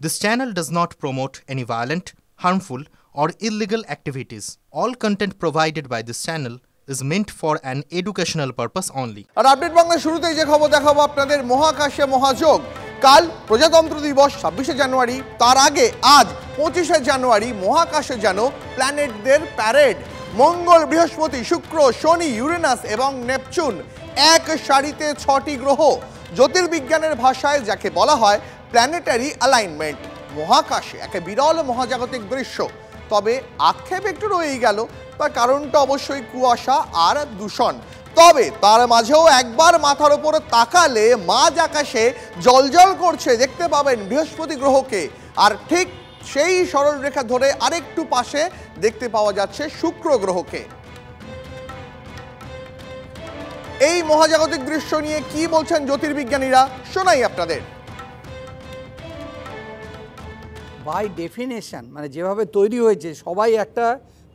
This channel does not promote any violent, harmful, or illegal activities. All content provided by this channel is meant for an educational purpose only. আর update Bangla শুরুতেই যে খবর দেখাবো আপনাদের মহাকাশে মহাযোগ। কাল প্রজাতন্ত্র দিবস 26শে জানুয়ারি, তার আগে আজ 25শে জানুয়ারি মহাকাশে যেন প্ল্যানেটদের প্যারেড। মঙ্গল, বৃহস্পতি, শুক্র, শনি, ইউরেনাস এবং নেপচুন, এক সারিতে 6টি গ্রহ। জ্যোতির্বিজ্ঞানের ভাষায় যাকে বলা হয় প্ল্যানেটারি অ্যালাইনমেন্ট। মহাকাশে এক বিরল মহাজাগতিক দৃশ্য। তবে আক্ষেপ একটু রয়েই গেল, তার কারণটা অবশ্যই কুয়াশা আর দূষণ। তবে তার মাঝেও একবার মাথার উপরে তাকালে মাঝ আকাশে জ্বলজ্বল করছে দেখতে পাবেন বৃহস্পতি গ্রহকে। আর ঠিক সেই সরলরেখা ধরে আরেকটু পাশে দেখতে পাওয়া যাচ্ছে শুক্র গ্রহকে। এই মহাজাগতিক দৃশ্য নিয়ে কি বলছেন জ্যোতির্বিজ্ঞানীরা, শোনাই আপনাদের। বাই ডেফিনেশন মানে যেভাবে তৈরি হয়েছে, সবাই একটা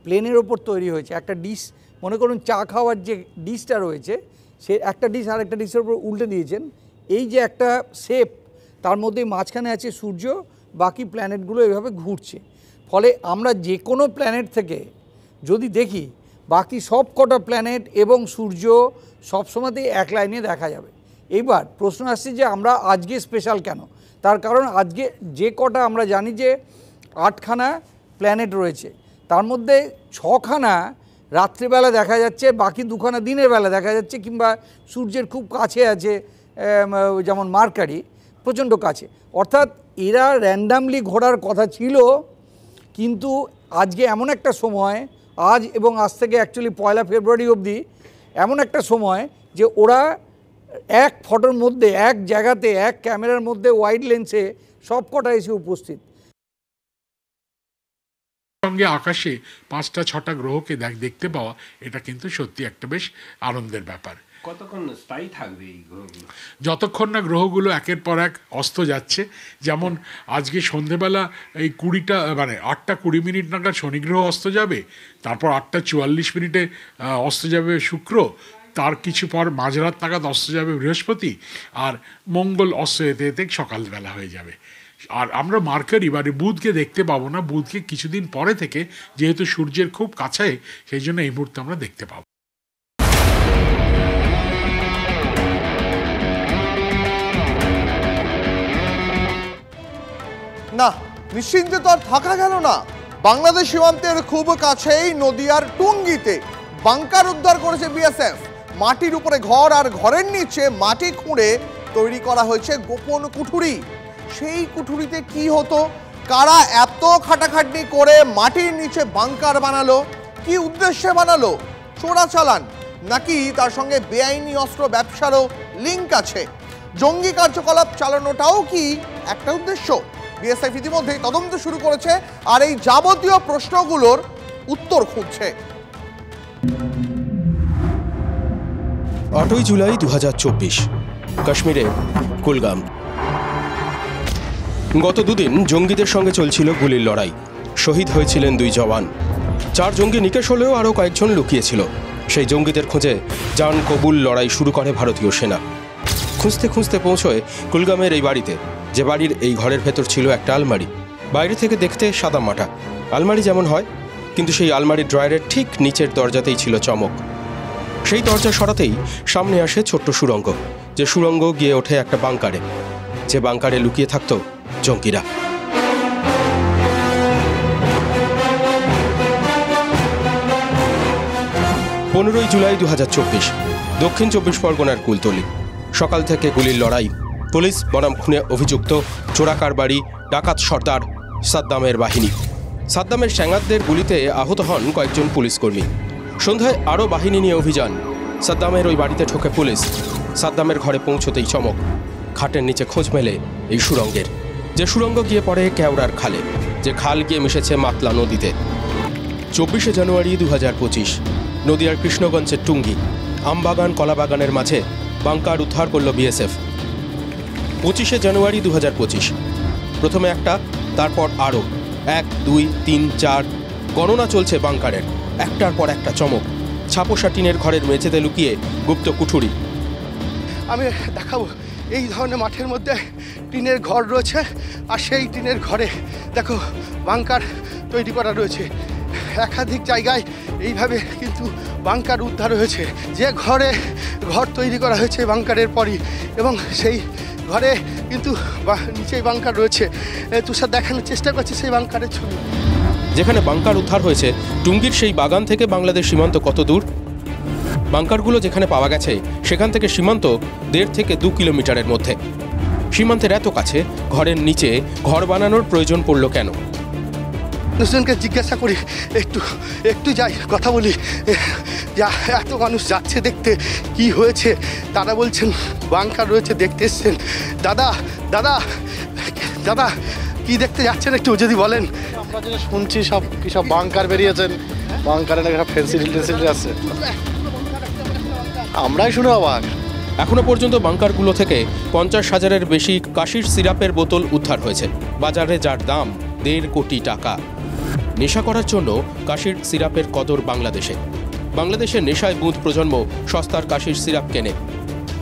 প্লেনের ওপর তৈরি হয়েছে। একটা ডিশ, মনে করুন চা খাওয়ার যে ডিশটা রয়েছে, সে একটা ডিশ আর একটা ডিশের উপর উল্টে দিয়েছেন। এই যে একটা শেপ, তার মধ্যে মাঝখানে আছে সূর্য, বাকি প্ল্যানেটগুলো এভাবে ঘুরছে। ফলে আমরা যে কোনো প্ল্যানেট থেকে যদি দেখি, বাকি সব কটা প্ল্যানেট এবং সূর্য সবসময়তেই এক লাইনে দেখা যাবে। এইবার প্রশ্ন আসছে যে আমরা আজকে স্পেশাল কেন? তার কারণ আজকে যে কটা আমরা জানি যে 8খানা প্ল্যানেট রয়েছে, তার মধ্যে 6খানা রাত্রিবেলা দেখা যাচ্ছে, বাকি 2খানা দিনের বেলা দেখা যাচ্ছে, কিংবা সূর্যের খুব কাছে আছে, যেমন মার্কারি প্রচণ্ড কাছে। অর্থাৎ এরা র্যান্ডামলি ঘোরার কথা ছিল, কিন্তু আজকে এমন একটা সময়, আজ এবং আজ থেকে অ্যাকচুয়ালি 1 ফেব্রুয়ারি অবধি এমন একটা সময় যে ওরা এক ফটোর মধ্যে, এক জায়গাতে, এক ক্যামেরার মধ্যে ওয়াইড লেন্সে সব কটা এসে উপস্থিত। সঙ্গে আকাশে 5-6টা গ্রহকে দেখতে পাওয়া, এটা কিন্তু সত্যি একটা বেশ আনন্দের ব্যাপার। কতক্ষণ স্থায়ী থাকবে এই গ্রহগুলো? যতক্ষণ না গ্রহগুলো একের পর এক অস্ত যাচ্ছে। যেমন আজকে সন্ধেবেলা এই 8টা 20 মিনিট নাগাদ শনি গ্রহ অস্ত যাবে, তারপর 8টা 44 মিনিটে অস্ত যাবে শুক্র, তার কিছু পর মাঝরাত নাগাদ অস্ত যাবে বৃহস্পতি, আর মঙ্গল অস্ত যেতে যেতে সকালবেলা হয়ে যাবে। আর আমরা মার্কারি মানে বুধকে দেখতে পাবো না, বুধকে কিছুদিন পরে থেকে, যেহেতু সূর্যের খুব কাছে, সেই জন্য এই মুহূর্তে আমরা দেখতে পাবো। না, নিশ্চিন্তে তো আর থাকা গেল না। বাংলাদেশ সীমান্তের খুব কাছেই নদিয়ার টুঙ্গিতে বাংকার উদ্ধার করেছে বিএসএফ। মাটির উপরে ঘর আর ঘরের নিচে মাটি খুঁড়ে তৈরি করা হয়েছে গোপন কুঠুরি। সেই কুঠুরিতে কি হতো, কারা এত খাটাখাটনি করে মাটির নিচে বাংকার বানালো, কি উদ্দেশ্যে বানালো? চোরাচালান নাকি তার সঙ্গে বেআইনি অস্ত্র ব্যবসারও লিঙ্ক আছে? জঙ্গি কার্যকলাপ চালানোটাও কি একটা উদ্দেশ্য? বিএসএফ ইতিমধ্যেই তদন্ত শুরু করেছে আর এই যাবতীয় প্রশ্নগুলোর উত্তর খুঁজছে। 8ই জুলাই 2024, কাশ্মীরে কুলগাম। গত দুদিন জঙ্গিদের সঙ্গে চলছিল গুলির লড়াই। শহীদ হয়েছিলেন 2 জওয়ান। 4 জঙ্গি নিকেশ হলেও আরও কয়েকজন লুকিয়েছিল। সেই জঙ্গিদের খুঁজে জান কবুল লড়াই শুরু করে ভারতীয় সেনা। খুঁজতে খুঁজতে পৌঁছয় কুলগামের এই বাড়িতে, যে বাড়ির এই ঘরের ভেতর ছিল একটা আলমারি। বাইরে থেকে দেখতে সাদা মাটা আলমারি যেমন হয়, কিন্তু সেই আলমারির ড্রয়ারের ঠিক নিচের দরজাতেই ছিল চমক। সেই দরজা সরাতেই সামনে আসে ছোট্ট সুড়ঙ্গ, যে সুড়ঙ্গ গিয়ে ওঠে একটা বাংকারে, যে বাংকারে লুকিয়ে থাকত জঙ্গিরা। 15ই জুলাই 2024, দক্ষিণ 24 পরগনার কুলতলি। সকাল থেকে গুলির লড়াই। পুলিশ বনাম খুনে অভিযুক্ত চোরা কারবারি ডাকাত সর্দার সাদ্দামের বাহিনী। সাদ্দামের স্যাঙ্গারদের গুলিতে আহত হন কয়েকজন পুলিশকর্মী। সন্ধ্যায় আরও বাহিনী নিয়ে অভিযান। সাদ্দামের ওই বাড়িতে ঢোকে পুলিশ। সাদ্দামের ঘরে পৌঁছতেই চমক, খাটের নিচে খোঁজ মেলে এই সুড়ঙ্গের, যে সুড়ঙ্গ গিয়ে পড়ে কেওড়ার খালে, যে খাল গিয়ে মিশেছে মাতলা নদীতে। 24শে জানুয়ারি 2025, নদিয়ার কৃষ্ণগঞ্জের টুঙ্গি আমবাগান কলাবাগানের মাঝে বাংকার উদ্ধার করল বিএসএফ। 25শে জানুয়ারি 2025, প্রথমে একটা, তারপর আরও 1, 2, 3, 4 গণনা চলছে বাংকারের। একটার পর একটা চমক। ছাপোষা টিনের ঘরের মেঝেতে লুকিয়ে গুপ্ত কুঠুরি। আমি দেখাবো এই ধরনের মাঠের মধ্যে টিনের ঘর রয়েছে, আর সেই টিনের ঘরে দেখো বাংকার তৈরি করা রয়েছে। একাধিক জায়গায় এইভাবে কিন্তু বাংকার উদ্ধার হয়েছে। যে ঘর তৈরি করা হয়েছে বাংকারের পরই, এবং সেই ঘরে কিন্তু নিচেই বাংকার রয়েছে। তুষার দেখানোর চেষ্টা করছে সেই বাংকারের ছবি। যেখানে বাংকার উদ্ধার হয়েছে, টুঙ্গির সেই বাগান থেকে বাংলাদেশ সীমান্ত কত দূর? বাংকারগুলো যেখানে পাওয়া গেছে সেখান থেকে সীমান্ত 1.5 থেকে 2 কিলোমিটারের মধ্যে। সীমান্তের এত কাছে ঘরের নিচে ঘর বানানোর প্রয়োজন পড়ল কেন? দুজনকে জিজ্ঞাসা করি, একটু যাই কথা বলি, এত মানুষ যাচ্ছে দেখতে, কি হয়েছে? তারা বলছেন বাংকার রয়েছে, দেখতে এসছেন। দাদা দাদা দাদা কি দেখতে যাচ্ছেন একটু যদি বলেন। আমরা যেটা শুনছি সব বাংকার বেরিয়েছেন, বাংকারে নাকি সব ফেন্সিলিটি আছে, আমরাই শুনে অবাক। এখনো পর্যন্ত বাংকারগুলো থেকে 50,000-এর বেশি কাশির সিরাপের বোতল উদ্ধার হয়েছে, বাজারে যার দাম 1.5 কোটি টাকা। নেশা করার জন্য কাশির সিরাপের কদর বাংলাদেশে। বাংলাদেশের নেশায় বুঁদ প্রজন্ম সস্তার কাশির সিরাপ কেনে।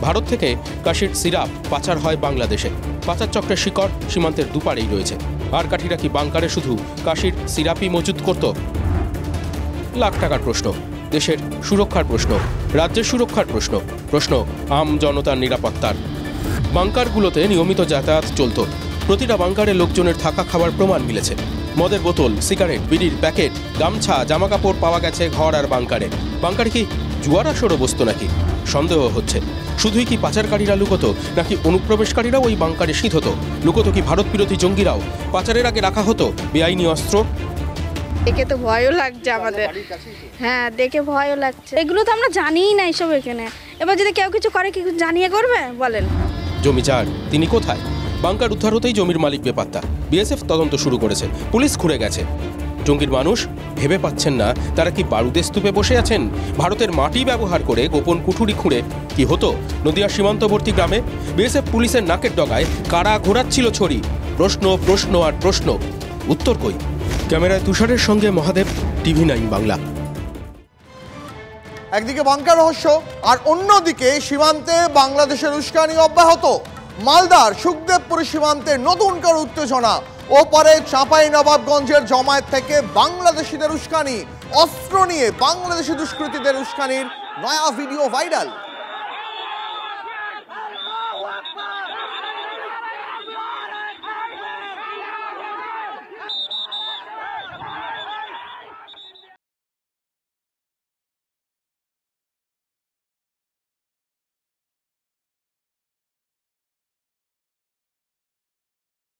ভারত থেকে কাশির সিরাপ পাচার হয় বাংলাদেশে। পাচার চক্রের শিকড় সীমান্তের দুপারেই রয়েছে। আর কাঠিরা কি বাংকারে শুধু কাশির সিরাপই মজুত করত? লাখ টাকার প্রশ্ন, দেশের সুরক্ষার প্রশ্ন, রাজ্যের সুরক্ষার প্রশ্ন, প্রশ্ন আম জনতার নিরাপত্তার। বাংকারগুলোতে নিয়মিত যাতায়াত চলত। প্রতিটা বাংকারে লোকজনের থাকা খাবার প্রমাণ মিলেছে। মদের বোতল, সিগারেট, বিড়ির প্যাকেট, গামছা, জামাকাপড় পাওয়া গেছে ঘর আর বাংকারে। বাংকারে কি জুয়ার আসরও বসত নাকি? সন্দেহ হচ্ছে। শুধুই কি পাচারকারীরা লুকোতো, নাকি অনুপ্রবেশকারীরাও ওই বাংকারে শীত হতো? লুকোতো কি ভারত বিরোধী জঙ্গিরাও? পাচারের আগে রাখা হতো বেআইনি অস্ত্র? দেখে তো ভয়ও লাগছে আমাদের। হ্যাঁ, দেখে ভয়ও লাগছে। এগুলো তো আমরা জানিই না এসব এখানে। এবার যদি কেউ কিছু করে, কি জানিয়ে করবে বলেন? জমিদার তিনি কোথায়? বাংকার উদ্ধার হতেই জমির মালিক বেপাত্তা। বিএসএফ তদন্ত শুরু করেছে, পুলিশ ঘুরে গেছে। জঙ্গির মানুষ ভেবে পাচ্ছেন না তারা কি বারুদের স্তূপে বসে আছেন? ভারতের মাটি ব্যবহার করে গোপন কুঠুরি খুঁড়ে কি হতো নদিয়ার সীমান্তবর্তী গ্রামে? বিএসএফ পুলিশের নাকের ডগায় কারা ঘোরাচ্ছিল ছড়ি? প্রশ্ন প্রশ্ন আর প্রশ্ন, উত্তর কই? ক্যামেরায় তুষারের সঙ্গে মহাদেব, TV9 বাংলা। একদিকে বাংকার রহস্য, আর অন্যদিকে সীমান্তে বাংলাদেশের উস্কানি অব্যাহত। মালদার সুখদেবপুর সীমান্তে নতুন করে উত্তেজনা। ওপারে চাঁপাইনবাবগঞ্জের জমায়েত থেকে বাংলাদেশিদের উস্কানি, অস্ত্র নিয়ে বাংলাদেশি দুষ্কৃতীদের উস্কানির নয়া ভিডিও ভাইরাল।